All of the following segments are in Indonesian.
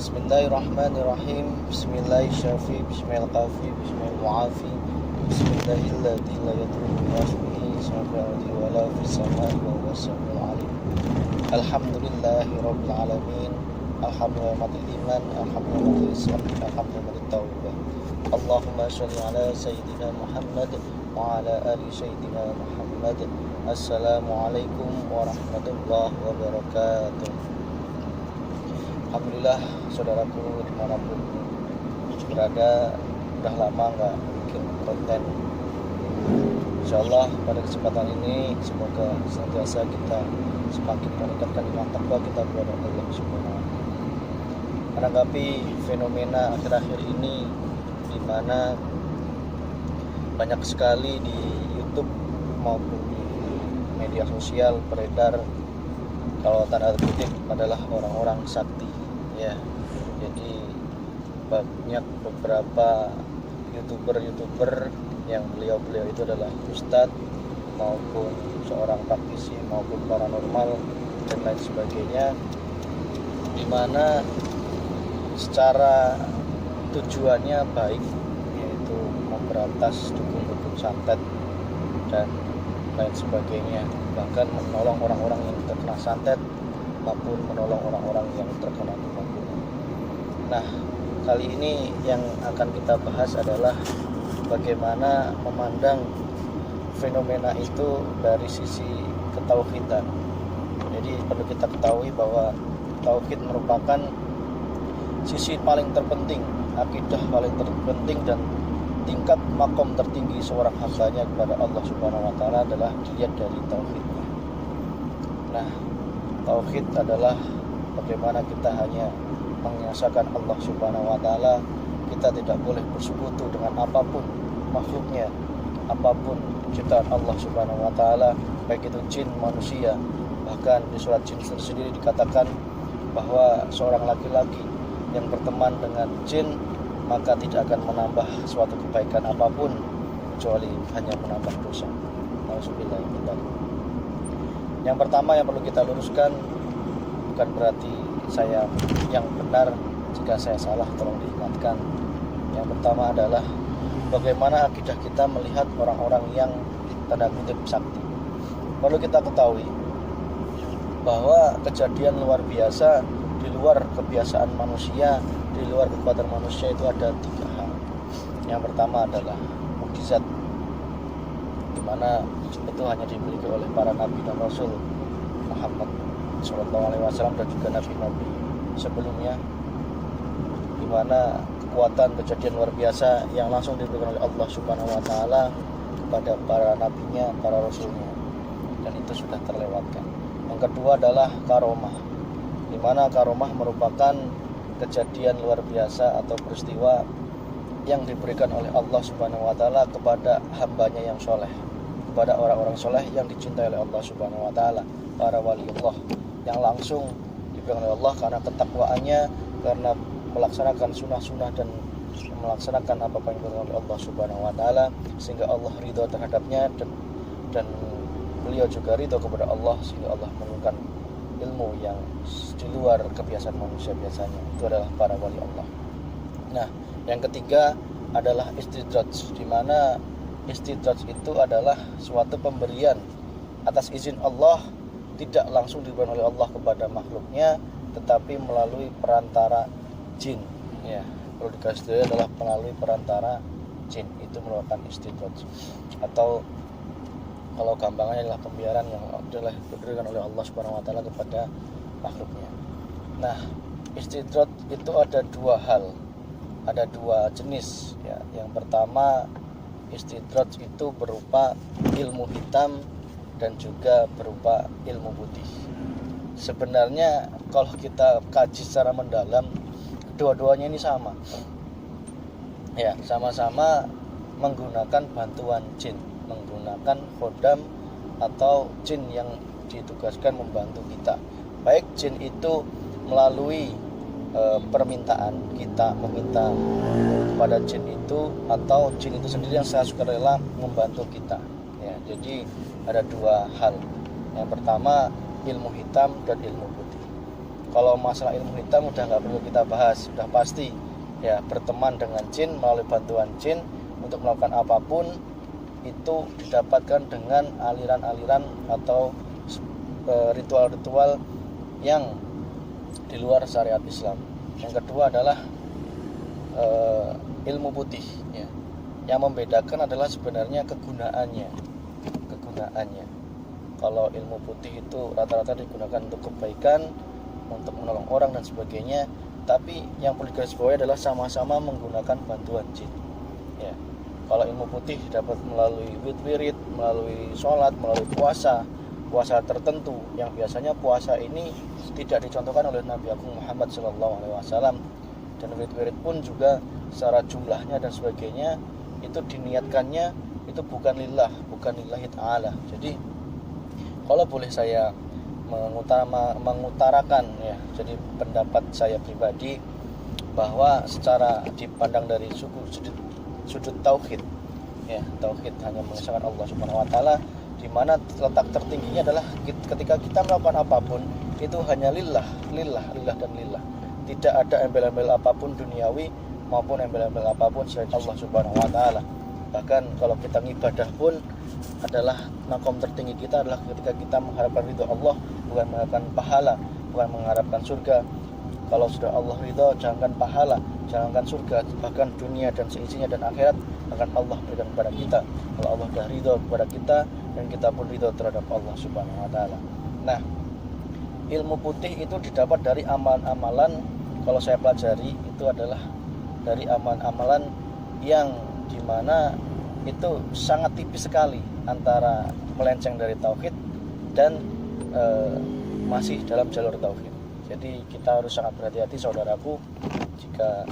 Bismillahirrahmanirrahim. Bismillahirrahmanirrahim. Bismillahirrahmanirrahim. Bismillahirrahmanirrahim. Bismillahilladzi la yadurru ma'asmihi shay'un wa la fis samai wa huwas samiul 'alim. Alhamdulillahirabbil alamin. Alhamdulillahil iman, alhamdulillahil islam, alhamdulillahit tauhid. Allahumma shalli ala sayyidina Muhammad wa ala ali sayyidina Muhammad. Assalamualaikum warahmatullahi wabarakatuh. Alhamdulillah, saudaraku dimanapun berada, udah lama nggak bikin konten. Insyaallah pada kesempatan ini semoga senantiasa kita semakin meningkatkan iman takwa kita kepada Allah Subhanahu wa taala. Menanggapi fenomena akhir-akhir ini di mana banyak sekali di YouTube maupun di media sosial beredar kalau tanda kutip adalah orang-orang sakti, ya. Jadi banyak beberapa youtuber yang beliau itu adalah ustadz maupun seorang praktisi maupun paranormal dan lain sebagainya, di mana secara tujuannya baik, yaitu memberantas dukun-dukun santet dan lain sebagainya, bahkan menolong orang-orang yang terkena santet maupun menolong orang-orang yang terkena tumor. Nah, kali ini yang akan kita bahas adalah bagaimana memandang fenomena itu dari sisi ketauhidan. Jadi perlu kita ketahui bahwa tauhid merupakan sisi paling terpenting, akidah paling terpenting, dan tingkat makom tertinggi seorang hambanya kepada Allah Subhanahu wa taala adalah dilihat dari tauhidnya. Nah, tauhid adalah bagaimana kita hanya mengesahkan Allah Subhanahu wa taala. Kita tidak boleh bersekutu dengan apapun makhluknya, apapun ciptaan Allah Subhanahu wa taala, baik itu jin, manusia. Bahkan di surat jin sendiri dikatakan bahwa seorang laki-laki yang berteman dengan jin maka tidak akan menambah suatu kebaikan apapun kecuali hanya menambah dosa. Alhamdulillah. Yang pertama yang perlu kita luruskan, bukan berarti saya yang benar, jika saya salah tolong diingatkan. Yang pertama adalah bagaimana akidah kita melihat orang-orang yang tanda kutip sakti. Perlu kita ketahui bahwa kejadian luar biasa di luar kebiasaan manusia, di luar kekuatan manusia itu ada 3 hal. Yang pertama adalah mukjizat, di mana itu hanya dimiliki oleh para nabi dan rasul Muhammad SAW dan juga nabi-nabi sebelumnya, di mana kekuatan kejadian luar biasa yang langsung diberikan oleh Allah Subhanahu wa taala kepada para nabinya, para rasulnya, dan itu sudah terlewatkan. Yang kedua adalah karomah, di mana karomah merupakan kejadian luar biasa atau peristiwa yang diberikan oleh Allah Subhanahu wa taala kepada hambanya yang soleh, kepada orang-orang soleh yang dicintai oleh Allah Subhanahu wa taala, para waliullah yang langsung diberikan oleh Allah karena ketakwaannya, karena melaksanakan sunnah-sunnah dan melaksanakan apa yang diberikan oleh Allah Subhanahu wa taala, sehingga Allah ridho terhadapnya dan beliau juga ridho kepada Allah, sehingga Allah menurunkan ilmu yang di luar kebiasaan manusia biasanya. Itu adalah para wali Allah. Nah, yang ketiga adalah istidraj, di mana istidraj itu adalah suatu pemberian atas izin Allah, tidak langsung diberikan oleh Allah kepada makhluknya, tetapi melalui perantara jin. Ya, perlu dikasih adalah melalui perantara jin. Itu merupakan istidraj, atau kalau gampangnya adalah pembiaran yang diberikan oleh Allah Subhanahu wa taala kepada makhluknya. Nah, istidraj itu ada 2 hal, ada 2 jenis, ya. Yang pertama, istidraj itu berupa ilmu hitam dan juga berupa ilmu putih. Sebenarnya kalau kita kaji secara mendalam, kedua-duanya ini sama. Ya, sama-sama menggunakan bantuan jin, menggunakan khodam atau jin yang ditugaskan membantu kita. Baik jin itu melalui permintaan kita meminta kepada jin itu, atau jin itu sendiri yang secara sukarela membantu kita. Ya, jadi ada 2 hal. Yang pertama ilmu hitam dan ilmu putih. Kalau masalah ilmu hitam udah nggak perlu kita bahas, sudah pasti ya, berteman dengan jin melalui bantuan jin untuk melakukan apapun itu didapatkan dengan aliran-aliran atau ritual-ritual yang di luar syariat Islam. Yang kedua adalah ilmu putih ya. Yang membedakan adalah sebenarnya kegunaannya. Kalau ilmu putih itu rata-rata digunakan untuk kebaikan, untuk menolong orang dan sebagainya. Tapi yang perlu digarisbawahi adalah sama-sama menggunakan bantuan jin ya. Kalau ilmu putih dapat melalui wirid, melalui sholat, melalui puasa tertentu, yang biasanya puasa ini tidak dicontohkan oleh Nabi Agung Muhammad SAW. Dan wirid pun juga secara jumlahnya dan sebagainya itu diniatkannya itu bukan lillahi ta'ala. Jadi kalau boleh saya mengutarakan ya, jadi pendapat saya pribadi bahwa secara dipandang dari sudut tauhid ya, tauhid hanya mengesahkan Allah Subhanahu wa taala, di mana letak tertingginya adalah ketika kita melakukan apapun itu hanya lillah dan lillah. Tidak ada embel-embel apapun duniawi maupun embel-embel apapun selain Allah Subhanahu wa taala. Bahkan kalau kita ngibadah pun adalah makom tertinggi kita adalah ketika kita mengharapkan ridho Allah, bukan mengharapkan pahala, bukan mengharapkan surga. Kalau sudah Allah ridho, jangankan pahala, jangankan surga, bahkan dunia dan seisinya dan akhirat akan Allah berikan kepada kita. Kalau Allah sudah ridho kepada kita, dan kita pun ridho terhadap Allah Subhanahu wa taala. Nah, ilmu putih itu didapat dari amalan-amalan, kalau saya pelajari itu adalah dari amalan-amalan yang dimana itu sangat tipis sekali antara melenceng dari tauhid dan masih dalam jalur tauhid. Jadi kita harus sangat berhati-hati saudaraku jika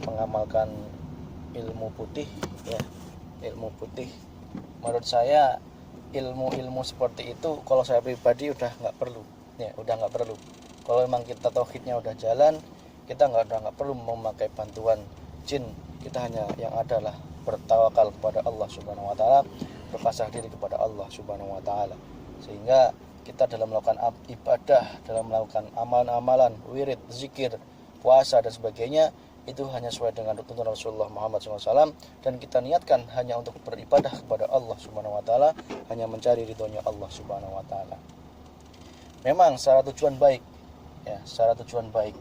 mengamalkan ilmu putih ya. Ilmu putih menurut saya, ilmu-ilmu seperti itu kalau saya pribadi udah nggak perlu ya, udah nggak perlu. Kalau memang kita tauhidnya udah jalan, kita nggak perlu memakai bantuan jin. Kita hanya yang adalah bertawakal kepada Allah Subhanahu wa taala, berpasrah diri kepada Allah Subhanahu wa taala. Sehingga kita dalam melakukan ibadah, dalam melakukan amalan-amalan, wirid, zikir, puasa dan sebagainya, itu hanya sesuai dengan tuntunan Rasulullah Muhammad SAW, dan kita niatkan hanya untuk beribadah kepada Allah Subhanahu wa taala, hanya mencari ridhonya Allah Subhanahu wa taala. Memang secara tujuan baik ya, secara tujuan baik.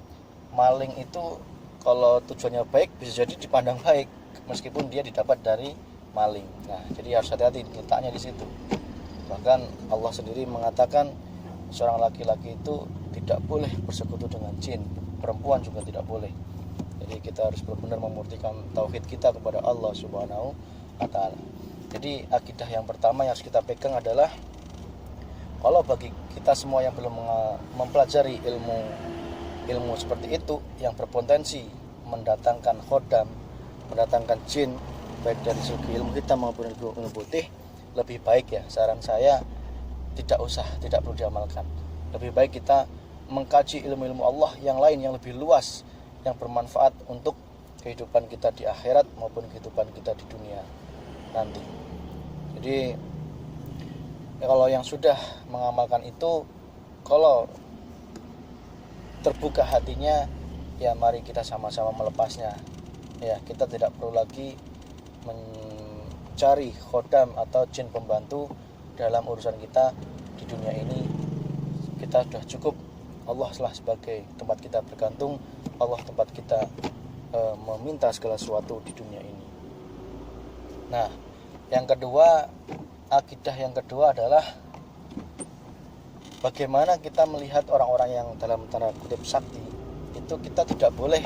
Maling itu kalau tujuannya baik bisa jadi dipandang baik meskipun dia didapat dari maling. Nah, jadi harus hati-hati letaknya di situ. Bahkan Allah sendiri mengatakan seorang laki-laki itu tidak boleh bersekutu dengan jin, perempuan juga tidak boleh. Jadi kita harus benar-benar memurnikan tauhid kita kepada Allah Subhanahu wa taala. Jadi akidah yang pertama yang harus kita pegang adalah, kalau bagi kita semua yang belum mempelajari ilmu seperti itu yang berpotensi mendatangkan khodam, mendatangkan jin, baik dari segi ilmu hitam maupun ilmu putih, lebih baik ya, saran saya tidak perlu diamalkan. Lebih baik kita mengkaji ilmu-ilmu Allah yang lain yang lebih luas, yang bermanfaat untuk kehidupan kita di akhirat maupun kehidupan kita di dunia nanti. Jadi kalau yang sudah mengamalkan itu, kalau terbuka hatinya, ya mari kita sama-sama melepasnya. Ya, kita tidak perlu lagi mencari khodam atau jin pembantu dalam urusan kita di dunia ini. Kita sudah cukup, Allah lah sebagai tempat kita bergantung, Allah tempat kita meminta segala sesuatu di dunia ini. Nah, yang kedua, akidah yang kedua adalah bagaimana kita melihat orang-orang yang dalam tanda kutip sakti itu. Kita tidak boleh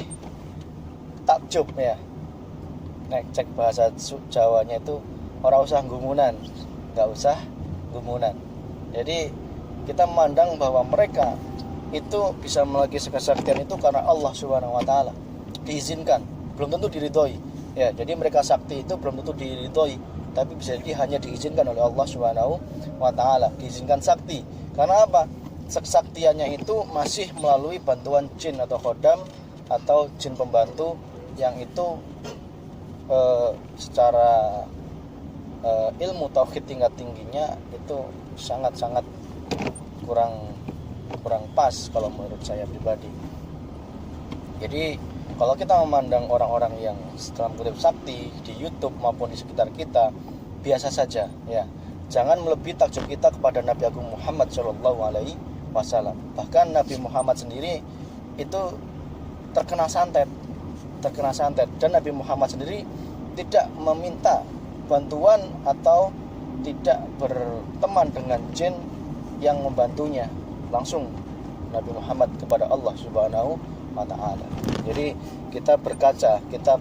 takjub ya. Nek cek bahasa Jawanya itu orang usah gumunan, nggak usah gumunan. Jadi kita memandang bahwa mereka itu bisa memiliki kesaktian itu karena Allah Subhanahu wa taala diizinkan, belum tentu diridhoi. Ya, jadi mereka sakti itu belum tentu diridhoi, tapi bisa jadi hanya diizinkan oleh Allah Subhanahu wa taala, diizinkan sakti. Karena apa? Kesaktiannya itu masih melalui bantuan jin atau khodam atau jin pembantu yang itu secara ilmu tauhid tingkat tingginya itu sangat-sangat kurang kurang pas kalau menurut saya pribadi. Jadi kalau kita memandang orang-orang yang dalam kutip sakti di YouTube maupun di sekitar kita biasa saja, ya, jangan melebihi takjub kita kepada Nabi Agung Muhammad Shallallahu Alaihi Wasallam. Bahkan Nabi Muhammad sendiri itu terkena santet, dan Nabi Muhammad sendiri tidak meminta bantuan atau tidak berteman dengan jin yang membantunya, langsung Nabi Muhammad kepada Allah Subhanahu wa Ta'ala. Jadi kita berkaca, kita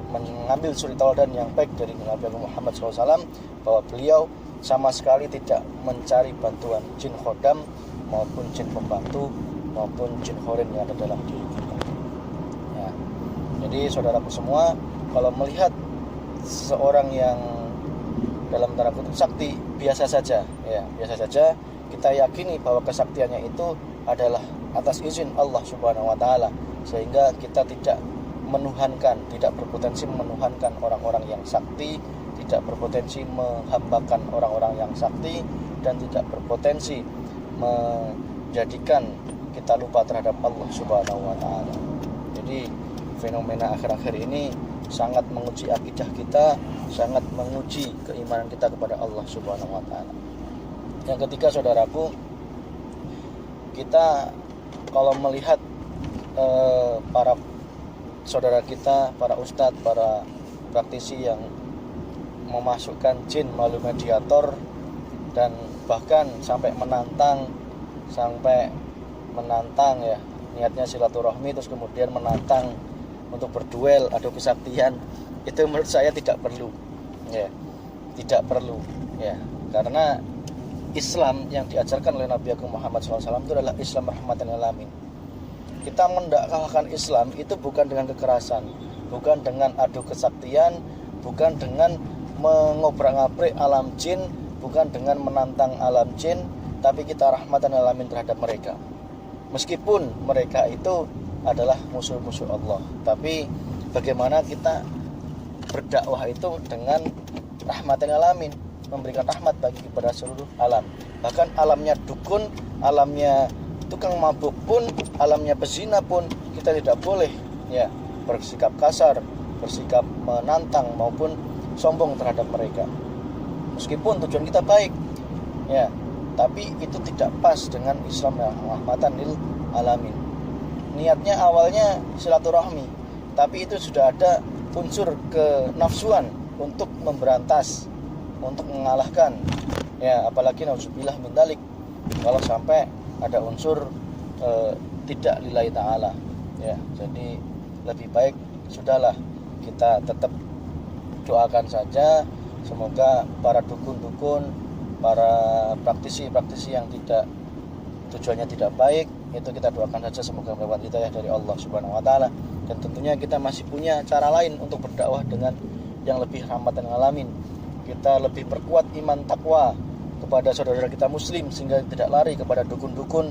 mengambil suri tauladan yang baik dari Nabi Muhammad SAW, bahwa beliau sama sekali tidak mencari bantuan jin khodam maupun jin pembantu maupun jin khorin yang ada dalam diri kita. Ya. Jadi saudaraku semua, kalau melihat seorang yang dalam tanda kutip sakti biasa saja, ya biasa saja, kita yakini bahwa kesaktiannya itu adalah atas izin Allah Subhanahu wa Ta'ala, sehingga kita tidak menuhankan, tidak berpotensi menuhankan orang-orang yang sakti, tidak berpotensi menghambakan orang-orang yang sakti, dan tidak berpotensi menjadikan kita lupa terhadap Allah Subhanahu wa Ta'ala. Jadi fenomena akhir-akhir ini sangat menguji akidah kita, sangat menguji keimanan kita kepada Allah Subhanahu wa Ta'ala. Yang ketiga, saudaraku, kita kalau melihat para saudara kita, para ustadz, para praktisi yang memasukkan jin melalui mediator, dan bahkan sampai menantang ya, niatnya silaturahmi, terus kemudian menantang untuk berduel, adu kesaktian, itu menurut saya tidak perlu, ya, tidak perlu, ya, karena Islam yang diajarkan oleh Nabi Agung Muhammad SAW itu adalah Islam rahmatan lil alamin. Kita mendakwahkan Islam itu bukan dengan kekerasan, bukan dengan adu kesaktian, bukan dengan mengobrak-abrik alam jin, bukan dengan menantang alam jin, tapi kita rahmatan lil alamin terhadap mereka. Meskipun mereka itu adalah musuh-musuh Allah, tapi bagaimana kita berdakwah itu dengan rahmatan lil alamin, memberikan rahmat bagi kepada seluruh alam. Bahkan alamnya dukun, alamnya tukang mabuk pun, alamnya pezina pun, kita tidak boleh, ya, bersikap kasar, bersikap menantang maupun sombong terhadap mereka. Meskipun tujuan kita baik, ya, tapi itu tidak pas dengan Islam yang rahmatan lil alamin. Niatnya awalnya silaturahmi, tapi itu sudah ada unsur kenafsuan untuk memberantas, untuk mengalahkan, ya, apalagi nauzubillah min dzalik kalau sampai ada unsur tidak lillahi ta'ala, ya. Jadi lebih baik sudahlah kita tetap doakan saja, semoga para dukun-dukun, para praktisi-praktisi yang tidak tujuannya tidak baik itu kita doakan saja, semoga mendapat hidayah dari Allah Subhanahu wa Ta'ala. Dan tentunya kita masih punya cara lain untuk berdakwah dengan yang lebih rahmatan lil alamin. Kita lebih perkuat iman takwa kepada saudara kita muslim sehingga tidak lari kepada dukun-dukun,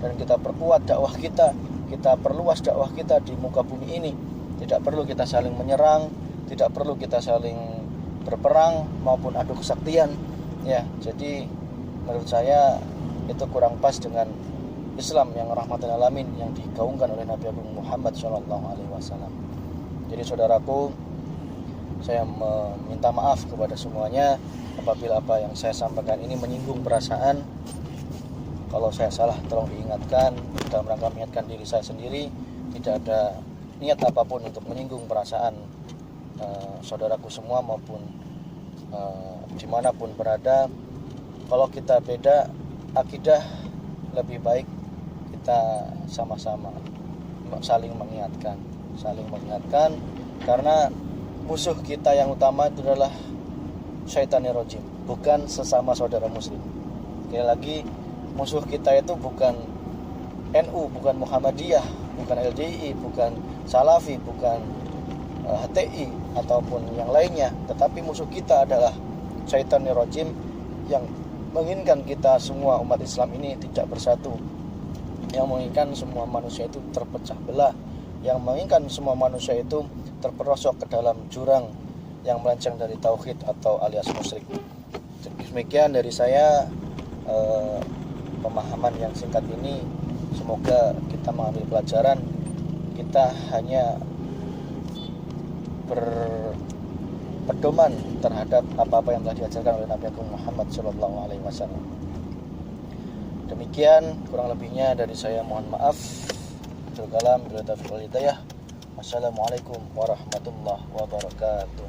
dan kita perkuat dakwah kita perluas dakwah kita di muka bumi ini. Tidak perlu kita saling menyerang, tidak perlu kita saling berperang maupun adu kesaktian, ya. Jadi menurut saya itu kurang pas dengan Islam yang rahmatan lil alamin yang digaungkan oleh Nabi Agung Muhammad SAW. Jadi saudaraku, saya meminta maaf kepada semuanya apabila apa yang saya sampaikan ini menyinggung perasaan. Kalau saya salah tolong diingatkan, dalam rangka mengingatkan diri saya sendiri. Tidak ada niat apapun untuk menyinggung perasaan saudaraku semua maupun dimanapun berada. Kalau kita beda akidah, lebih baik kita sama-sama saling mengingatkan, karena musuh kita yang utama itu adalah syaitanir rajim, bukan sesama saudara muslim. Sekali lagi, musuh kita itu bukan NU, bukan Muhammadiyah, bukan LDI, bukan Salafi, bukan HTI ataupun yang lainnya, tetapi musuh kita adalah syaitanir rajim yang menginginkan kita semua umat Islam ini tidak bersatu, yang menginginkan semua manusia itu terpecah belah, yang menginginkan semua manusia itu terperosok ke dalam jurang yang melenceng dari tauhid atau alias musyrik. Demikian dari saya. pemahaman yang singkat ini semoga kita mengambil pelajaran. Kita hanya berpedoman terhadap apa-apa yang telah diajarkan oleh Nabi Agung Muhammad SAW. Demikian kurang lebihnya dari saya, mohon maaf. Kalam bila taufiq wal hidayah. Wassalamualaikum warahmatullahi wabarakatuh.